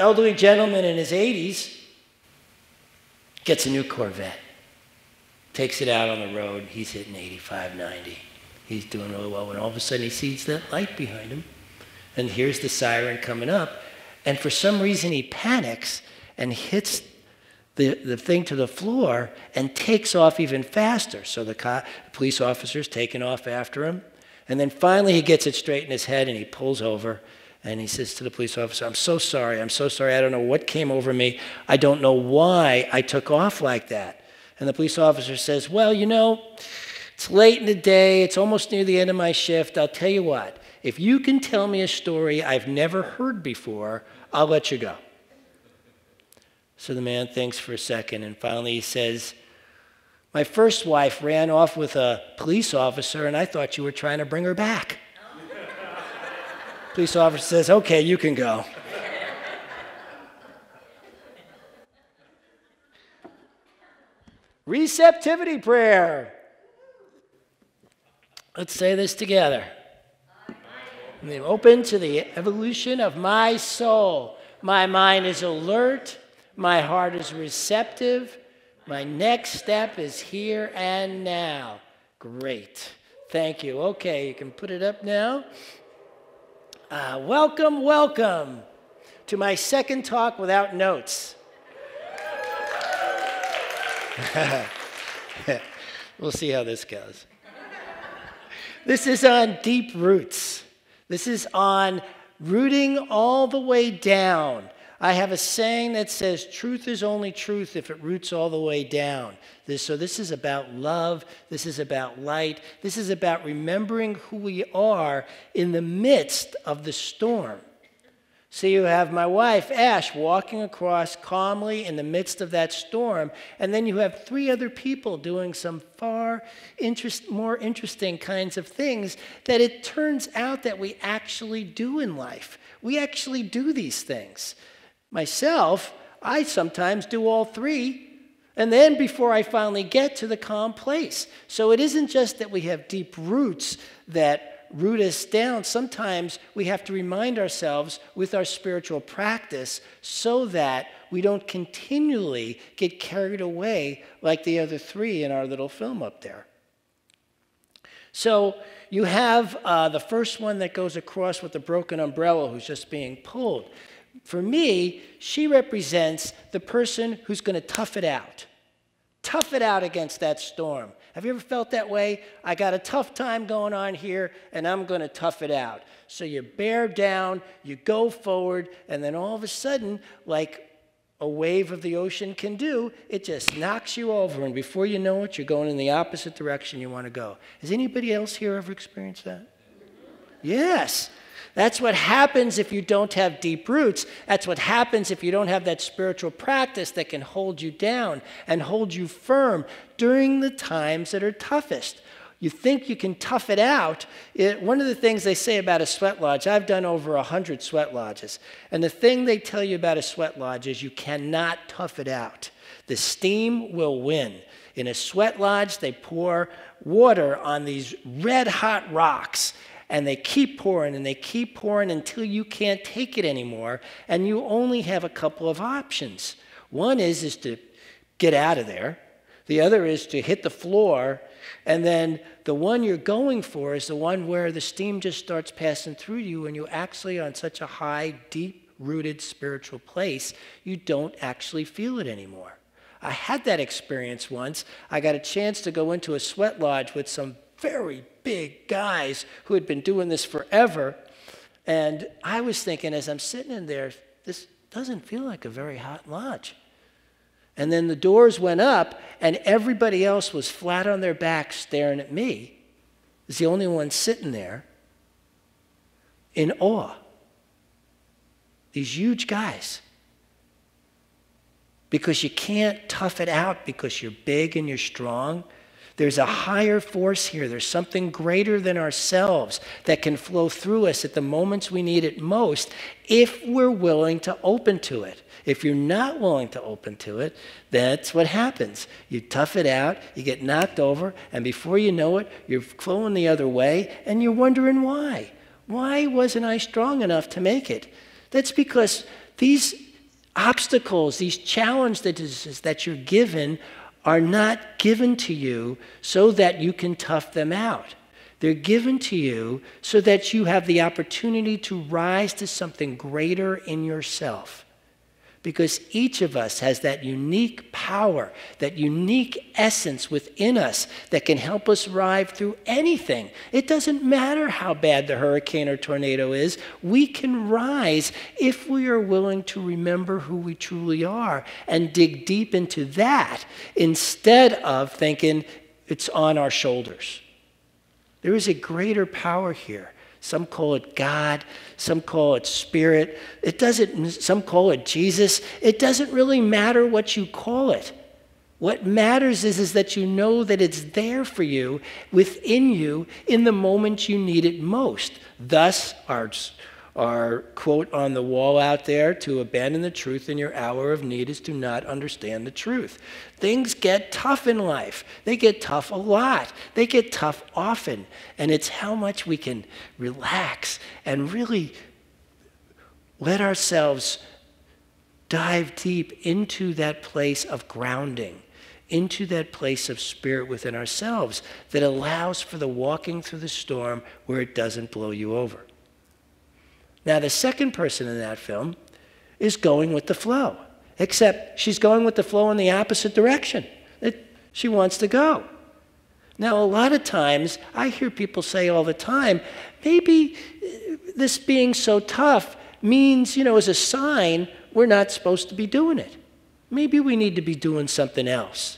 elderly gentleman in his 80s gets a new Corvette, takes it out on the road. He's hitting 85, 90. He's doing really well when all of a sudden he sees that light behind him and hears the siren coming up. And for some reason he panics and hits the thing to the floor and takes off even faster. So the police officer's taking off after him. And then finally he gets it straight in his head and he pulls over and he says to the police officer, I'm so sorry. I don't know what came over me. I don't know why I took off like that. And the police officer says, well, you know, it's late in the day. It's almost near the end of my shift. I'll tell you what. If you can tell me a story I've never heard before, I'll let you go. So the man thinks for a second, and finally he says, my first wife ran off with a police officer, and I thought you were trying to bring her back. Police officer says, okay, you can go. Receptivity prayer. Let's say this together. I'm open to the evolution of my soul. My mind is alert. My heart is receptive. My next step is here and now. Great. Thank you. Okay, you can put it up now. Welcome to my second talk without notes. We'll see how this goes. This is on deep roots. This is on rooting all the way down. I have a saying that says, truth is only truth if it roots all the way down. So this is about love. This is about light. This is about remembering who we are in the midst of the storm. So you have my wife, Ash, walking across calmly in the midst of that storm, and then you have 3 other people doing some more interesting kinds of things that it turns out that we actually do in life. We actually do these things. Myself, I sometimes do all 3, and then before I finally get to the calm place. So it isn't just that we have deep roots that root us down. Sometimes we have to remind ourselves with our spiritual practice so that we don't continually get carried away like the other 3 in our little film up there. So you have the first one that goes across with the broken umbrella who's just being pulled. For me, she represents the person who's going to tough it out. Tough it out against that storm. Have you ever felt that way? I got a tough time going on here, and I'm going to tough it out. So you bear down, you go forward, and then all of a sudden, like a wave of the ocean can do, it just knocks you over, and before you know it, you're going in the opposite direction you want to go. Has anybody else here ever experienced that? Yes. That's what happens if you don't have deep roots. That's what happens if you don't have that spiritual practice that can hold you down and hold you firm during the times that are toughest. You think you can tough it out. One of the things they say about a sweat lodge, I've done over 100 sweat lodges, and the thing they tell you about a sweat lodge is you cannot tough it out. The steam will win. In a sweat lodge, they pour water on these red-hot rocks, and they keep pouring and they keep pouring until you can't take it anymore, and you only have a couple of options. One is to get out of there. The other is to hit the floor, and then the one you're going for is the one where the steam just starts passing through you, and you actually on such a high, deep-rooted spiritual place, you don't actually feel it anymore. I had that experience once. I got a chance to go into a sweat lodge with some very big guys who had been doing this forever. And I was thinking, as I'm sitting in there, this doesn't feel like a very hot lodge. And then the doors went up, and everybody else was flat on their back staring at me. I was the only one sitting there in awe. These huge guys. Because you can't tough it out because you're big and you're strong. There's a higher force here. There's something greater than ourselves that can flow through us at the moments we need it most if we're willing to open to it. If you're not willing to open to it, that's what happens. You tough it out, you get knocked over, and before you know it, you're flowing the other way, and you're wondering why. Why wasn't I strong enough to make it? That's because these Obstacles, these challenges that you're given are not given to you so that you can tough them out. They're given to you so that you have the opportunity to rise to something greater in yourself. Because each of us has that unique power, that unique essence within us that can help us ride through anything. It doesn't matter how bad the hurricane or tornado is. We can rise if we are willing to remember who we truly are and dig deep into that instead of thinking it's on our shoulders. There is a greater power here. Some call it God, some call it Spirit. Some call it Jesus. It doesn't really matter what you call it. What matters is that you know that it's there for you, within you, in the moment you need it most. Thus, our quote on the wall out there, to abandon the truth in your hour of need is to not understand the truth. Things get tough in life. They get tough a lot. They get tough often. And it's how much we can relax and really let ourselves dive deep into that place of grounding, into that place of spirit within ourselves that allows for the walking through the storm where it doesn't blow you over. Now, the second person in that film is going with the flow, except she's going with the flow in the opposite direction that she wants to go. Now, a lot of times, I hear people say all the time, maybe this being so tough means, as a sign, we're not supposed to be doing it. Maybe we need to be doing something else.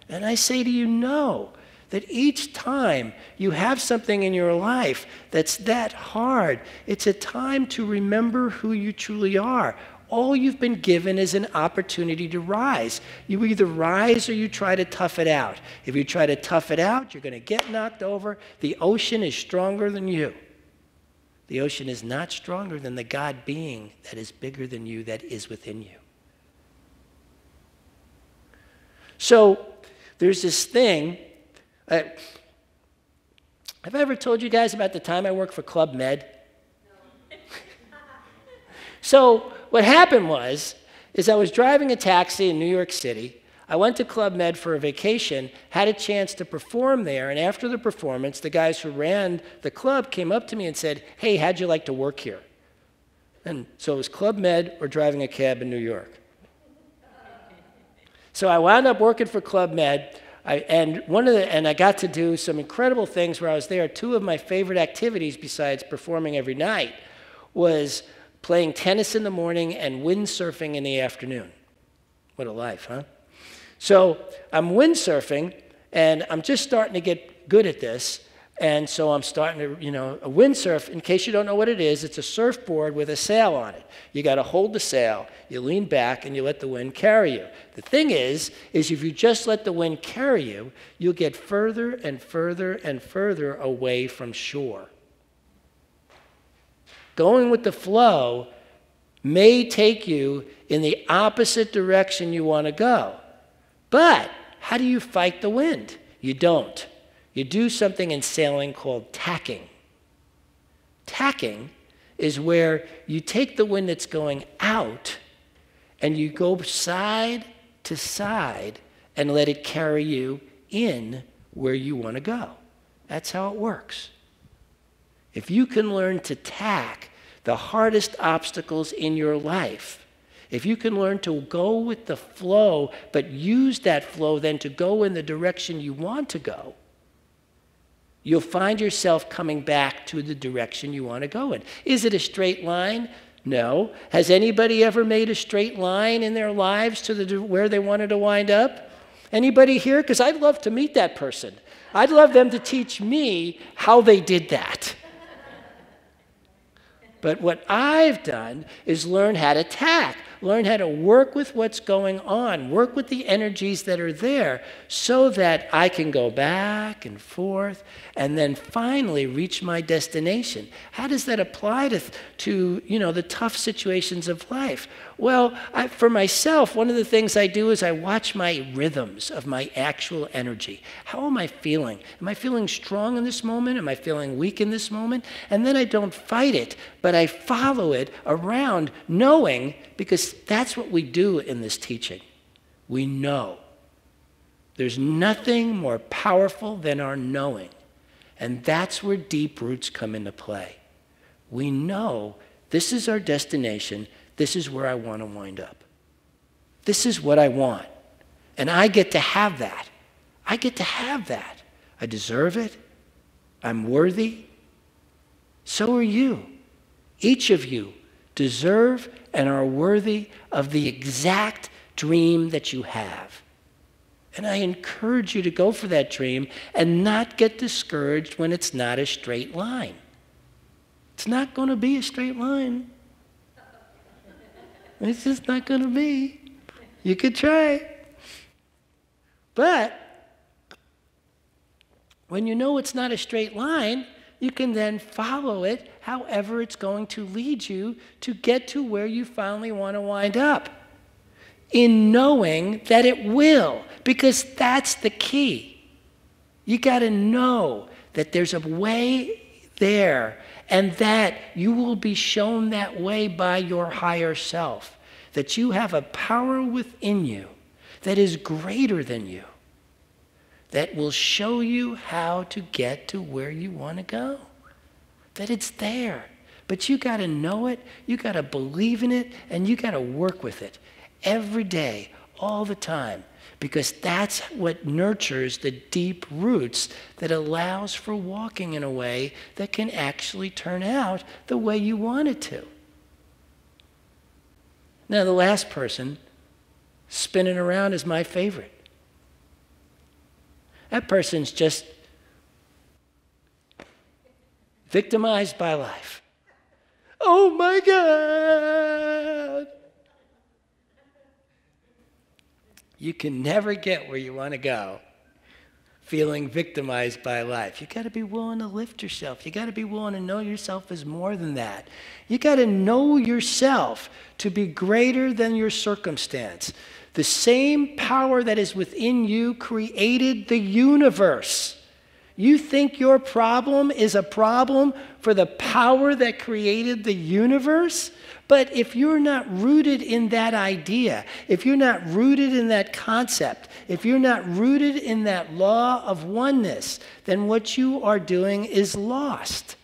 And I say to you, no. That each time you have something in your life that's that hard, it's a time to remember who you truly are. All you've been given is an opportunity to rise. You either rise or you try to tough it out. If you try to tough it out, you're going to get knocked over. The ocean is stronger than you. The ocean is not stronger than the God being that is bigger than you, that is within you. So there's this thing. Have I ever told you guys about the time I worked for Club Med? No. So what happened is I was driving a taxi in New York City. I went to Club Med for a vacation, had a chance to perform there, and after the performance, the guys who ran the club came up to me and said, "Hey, how'd you like to work here?" And so it was Club Med or driving a cab in New York. So I wound up working for Club Med. And I got to do some incredible things where I was there. Two of my favorite activities, besides performing every night, was playing tennis in the morning and windsurfing in the afternoon. What a life, huh? So I'm windsurfing, and I'm just starting to get good at this. And so I'm starting to, a windsurf, in case you don't know what it is, it's a surfboard with a sail on it. You got to hold the sail, you lean back, and you let the wind carry you. The thing is if you just let the wind carry you, you'll get further and further and further away from shore. Going with the flow may take you in the opposite direction you want to go. But how do you fight the wind? You don't. You do something in sailing called tacking. Tacking is where you take the wind that's going out and you go side to side and let it carry you in where you want to go. That's how it works. If you can learn to tack the hardest obstacles in your life, if you can learn to go with the flow, but use that flow then to go in the direction you want to go, you'll find yourself coming back to the direction you want to go in. Is it a straight line? No. Has anybody ever made a straight line in their lives to where they wanted to wind up? Anybody here? Because I'd love to meet that person. I'd love them to teach me how they did that. But what I've done is learn how to tack, learn how to work with what's going on, work with the energies that are there so that I can go back and forth and then finally reach my destination. How does that apply to the tough situations of life? Well, for myself, one of the things I do is I watch my rhythms of my actual energy. How am I feeling? Am I feeling strong in this moment? Am I feeling weak in this moment? And then I don't fight it, but I follow it around knowing, because that's what we do in this teaching. We know. There's nothing more powerful than our knowing. And that's where deep roots come into play. We know this is our destination. This is where I want to wind up. This is what I want. And I get to have that. I get to have that. I deserve it. I'm worthy. So are you. Each of you deserve and are worthy of the exact dream that you have. And I encourage you to go for that dream and not get discouraged when it's not a straight line. It's not going to be a straight line. It's just not going to be. You could try. But when you know it's not a straight line, you can then follow it however it's going to lead you to get to where you finally want to wind up. In knowing that it will, because that's the key. You got to know that there's a way there and that you will be shown that way by your higher self, that you have a power within you that is greater than you, that will show you how to get to where you want to go, that it's there. But you got to know it, you got to believe in it, and you got to work with it. Every day, all the time, because that's what nurtures the deep roots that allows for walking in a way that can actually turn out the way you want it to. Now, the last person spinning around is my favorite. That person's just victimized by life. Oh my God! You can never get where you want to go feeling victimized by life. You got to be willing to lift yourself. You got to be willing to know yourself as more than that. You got to know yourself to be greater than your circumstance. The same power that is within you created the universe. You think your problem is a problem for the power that created the universe? But if you're not rooted in that idea, if you're not rooted in that concept, if you're not rooted in that law of oneness, then what you are doing is lost.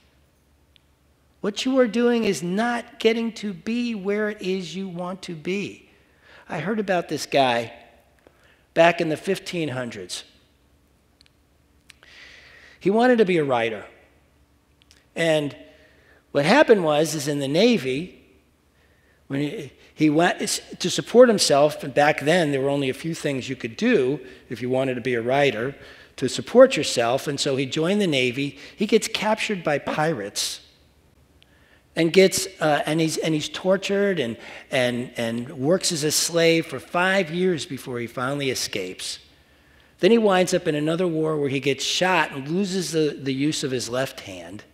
What you are doing is not getting to be where it is you want to be. I heard about this guy back in the 1500s. He wanted to be a writer. And what happened was in the Navy, when he went to support himself, and back then there were only a few things you could do if you wanted to be a writer to support yourself, and so he joined the Navy. He gets captured by pirates, and he's tortured and works as a slave for 5 years before he finally escapes. Then he winds up in another war where he gets shot and loses the use of his left hand.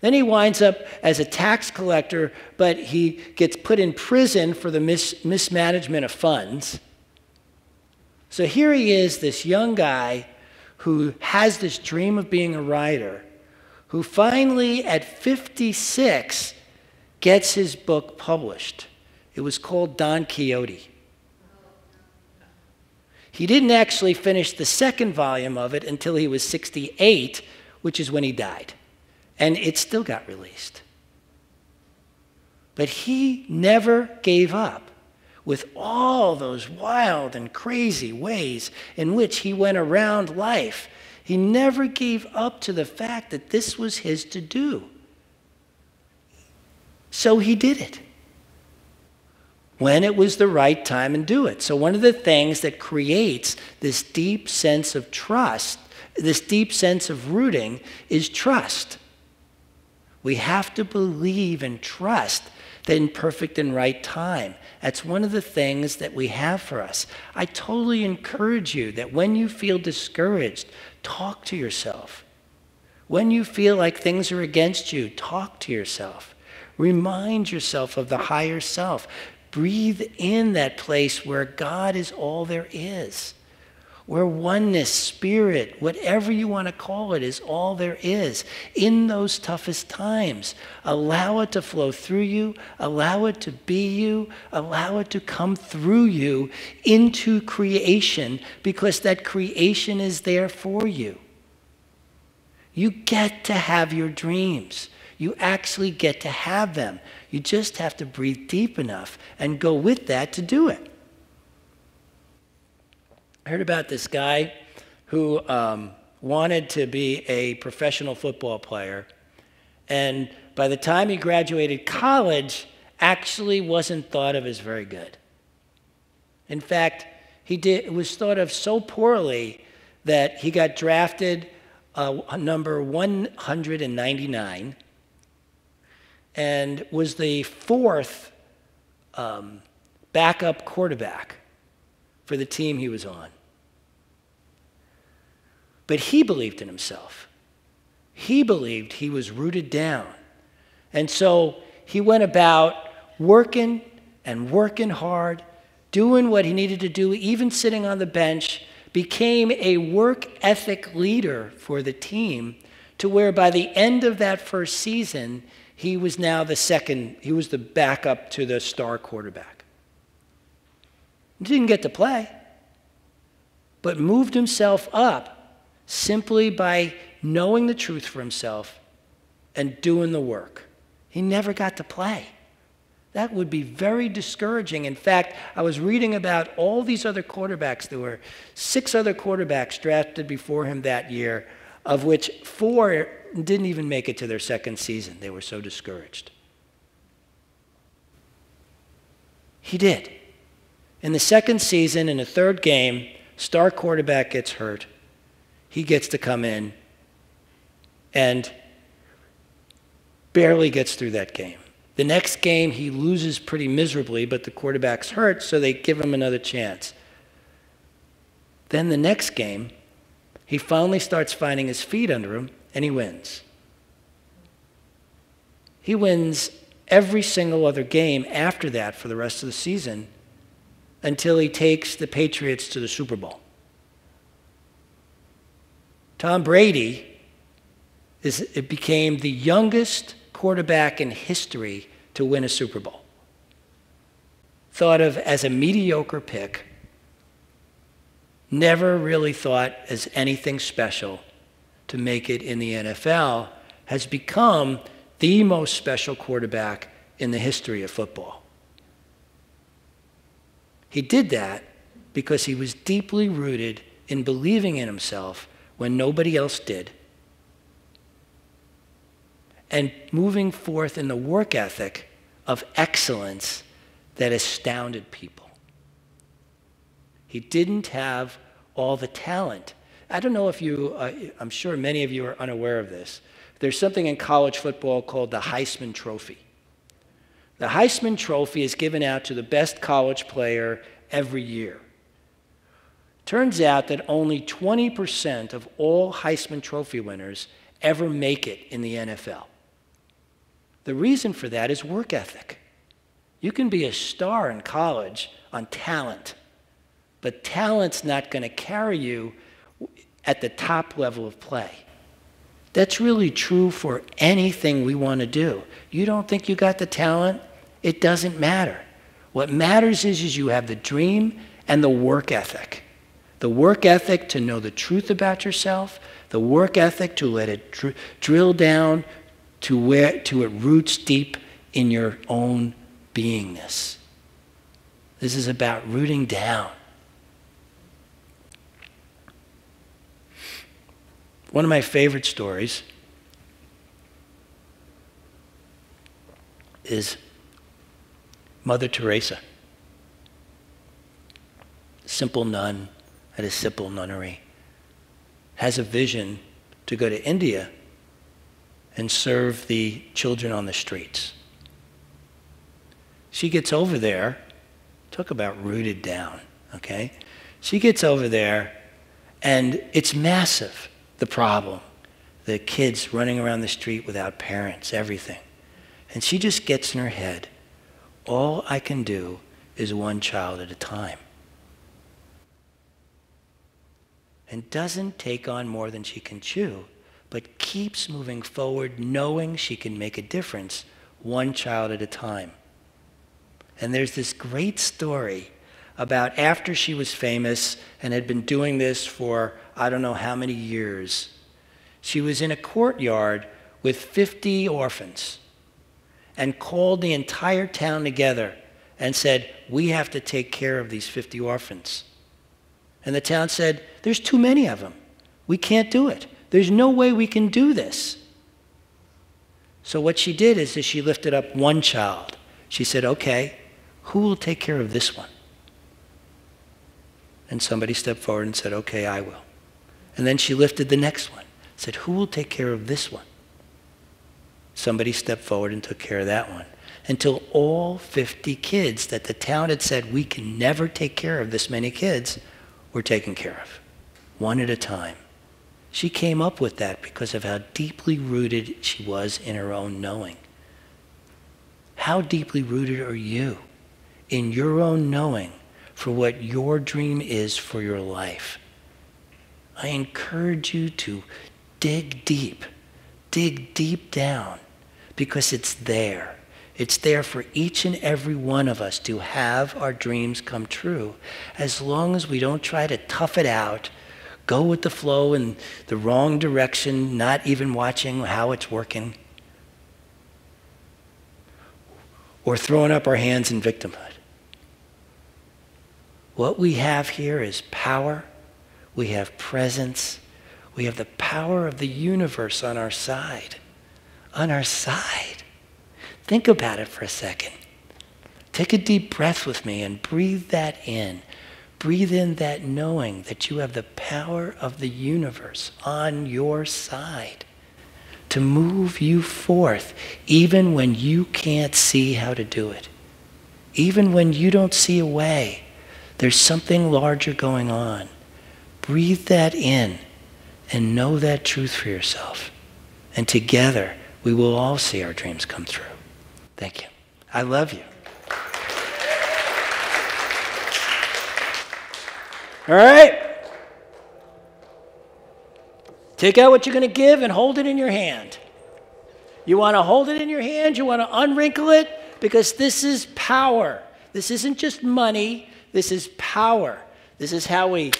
Then he winds up as a tax collector, but he gets put in prison for the mismanagement of funds. So here he is, this young guy who has this dream of being a writer, who finally at 56 gets his book published. It was called Don Quixote. He didn't actually finish the second volume of it until he was 68, which is when he died. And it still got released. But he never gave up with all those wild and crazy ways in which he went around life. He never gave up to the fact that this was his to do. So he did it when it was the right time and do it. So one of the things that creates this deep sense of trust, this deep sense of rooting, is trust. We have to believe and trust that in perfect and right time. That's one of the things that we have for us. I totally encourage you that when you feel discouraged, talk to yourself. When you feel like things are against you, talk to yourself. Remind yourself of the higher self. Breathe in that place where God is all there is. where oneness, spirit, whatever you want to call it, is all there is. In those toughest times, allow it to flow through you, allow it to be you, allow it to come through you into creation, because that creation is there for you. You get to have your dreams. You actually get to have them. You just have to breathe deep enough and go with that to do it. I heard about this guy who wanted to be a professional football player, and by the time he graduated college, actually wasn't thought of as very good. In fact, it was thought of so poorly that he got drafted number 199 and was the fourth backup quarterback for the team he was on. But he believed in himself. He believed he was rooted down. And so he went about working and working hard, doing what he needed to do, even sitting on the bench, became a work ethic leader for the team, to where by the end of that first season, he was now he was the backup to the star quarterback. He didn't get to play, but moved himself up simply by knowing the truth for himself and doing the work. He never got to play. That would be very discouraging. In fact, I was reading about all these other quarterbacks. There were 6 other quarterbacks drafted before him that year, of which 4 didn't even make it to their second season. They were so discouraged. He did. In the second season, in the third game, star quarterback gets hurt. He gets to come in and barely gets through that game. The next game, he loses pretty miserably, but the quarterback's hurt, so they give him another chance. Then the next game, he finally starts finding his feet under him, and he wins. He wins every single other game after that for the rest of the season until he takes the Patriots to the Super Bowl. Tom Brady became the youngest quarterback in history to win a Super Bowl. Thought of as a mediocre pick, never really thought as anything special to make it in the NFL, has become the most special quarterback in the history of football. He did that because he was deeply rooted in believing in himself when nobody else did, and moving forth in the work ethic of excellence that astounded people. He didn't have all the talent. I don't know if I'm sure many of you are unaware of this. There's something in college football called the Heisman Trophy. The Heisman Trophy is given out to the best college player every year. Turns out that only 20% of all Heisman Trophy winners ever make it in the NFL. The reason for that is work ethic. You can be a star in college on talent, but talent's not going to carry you at the top level of play. That's really true for anything we want to do. You don't think you got the talent? It doesn't matter. What matters is you have the dream and the work ethic. The work ethic to know the truth about yourself, the work ethic to let it drill down to it roots deep in your own beingness. This is about rooting down. One of my favorite stories is Mother Teresa. Simple nun at a simple nunnery, has a vision to go to India and serve the children on the streets. She gets over there, talk about rooted down, okay? She gets over there, and it's massive, the problem. The kids running around the street without parents, everything. And she just gets in her head, all I can do is one child at a time. and doesn't take on more than she can chew, but keeps moving forward knowing she can make a difference, one child at a time. And there's this great story about after she was famous and had been doing this for I don't know how many years, she was in a courtyard with 50 orphans and called the entire town together and said, we have to take care of these 50 orphans. And the town said, there's too many of them. We can't do it. There's no way we can do this. So what she did is she lifted up one child. She said, okay, who will take care of this one? And somebody stepped forward and said, okay, I will. And then she lifted the next one, said, who will take care of this one? Somebody stepped forward and took care of that one, until all 50 kids that the town had said, we can never take care of this many kids, were taken care of, one at a time. She came up with that because of how deeply rooted she was in her own knowing. How deeply rooted are you in your own knowing for what your dream is for your life? I encourage you to dig deep down, because it's there. It's there for each and every one of us to have our dreams come true, as long as we don't try to tough it out, go with the flow in the wrong direction, not even watching how it's working, or throwing up our hands in victimhood. What we have here is power, we have presence, we have the power of the universe on our side. On our side. Think about it for a second. Take a deep breath with me and breathe that in. Breathe in that knowing that you have the power of the universe on your side to move you forth, even when you can't see how to do it. Even when you don't see a way, there's something larger going on. Breathe that in and know that truth for yourself. And together, we will all see our dreams come true. Thank you. I love you. All right. Take out what you're going to give and hold it in your hand. You want to hold it in your hand? You want to unwrinkle it? Because this is power. This isn't just money. This is power. This is how we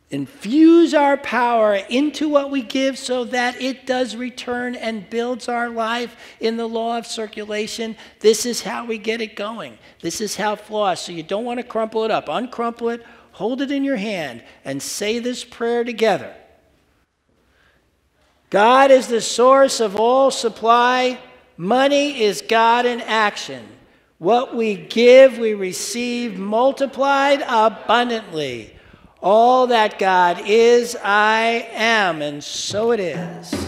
infuse our power into what we give so that it does return and builds our life in the law of circulation. This is how we get it going. This is how it flows. So you don't want to crumple it up. Uncrumple it, hold it in your hand, and say this prayer together. God is the source of all supply. Money is God in action. What we give, we receive multiplied abundantly. All that God is, I am, and so it is.